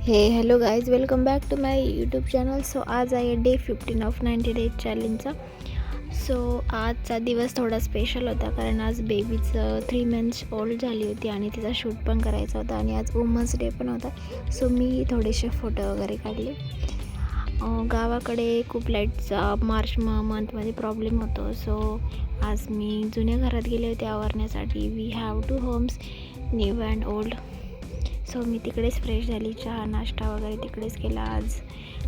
Hello guys, welcome back to my YouTube channel. So आज आहे day 15 of 90 days चॅलेंजचा. So आजचा दिवस थोडा स्पेशल होता कारण आज बेबीचं 3 मंथ्स ओल्ड झाली होती आणि तिचा शूट पण करायचा होता आणि आज वुमन्स डे पण होता. सो मी थोडेसे फोटो वगैरे काढले. गावाकडे खूप लाईटचा मार्च मंथमध्ये प्रॉब्लेम होतो. सो आज मी जुन्या घरात गेले होते आवरण्यासाठी. We have 2 homes, new and old. So मी तिकडेच फ्रेश झाली, चहा नाश्ता वगैरे तिकडेच केला. आज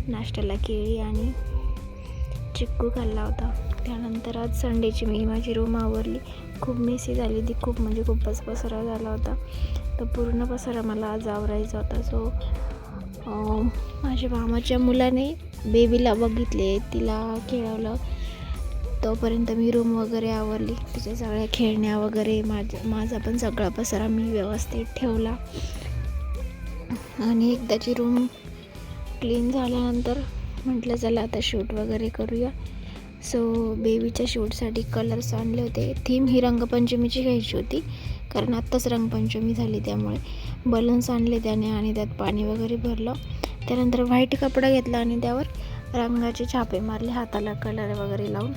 नाश्त्याला केळी आणि चिक्कू खाल्ला होता. त्यानंतर आज संडेची मी माझी रूम आवरली. खूप मेसी झाली ती, खूपच पसारा झाला होता. तो पूर्ण पसारा मला आज आवरायचा होता. सो माझ्या मामाच्या मुलाने बेबीला बघितले, तिला खेळवलं. तोपर्यंत मी रूम वगैरे आवरली, तिच्या सगळ्या खेळण्या वगैरे, माझा पण सगळा पसारा मी व्यवस्थित ठेवला. आणि एकदाची रूम क्लीन झाल्यानंतर म्हटलं चला आता शूट वगैरे करूया. सो बेबीच्या शूटसाठी कलर्स आणले होते. थीम ही रंगपंचमीची घ्यायची होती कारण आत्ताच रंगपंचमी झाली, त्यामुळे बलून्स आणले त्याने आणि त्यात पाणी वगैरे भरलं. त्यानंतर व्हाईट कपडा घेतला आणि त्यावर रंगाचे छापे मारले हाताला कलर वगैरे लावून.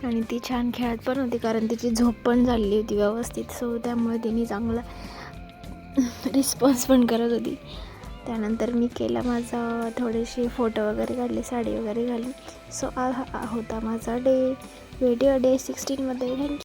आणि ती छान खेळत पण होती कारण तिची झोप पण झाली होती व्यवस्थित. सो त्यामुळे तिने चांगला रिस्पॉन्स पण करत होती. त्यानंतर मी केला माझा थोडेसे फोटो वगैरे काढले, साडी वगैरे घालून. सो होता माझा डे 16मध्ये. थँक्यू.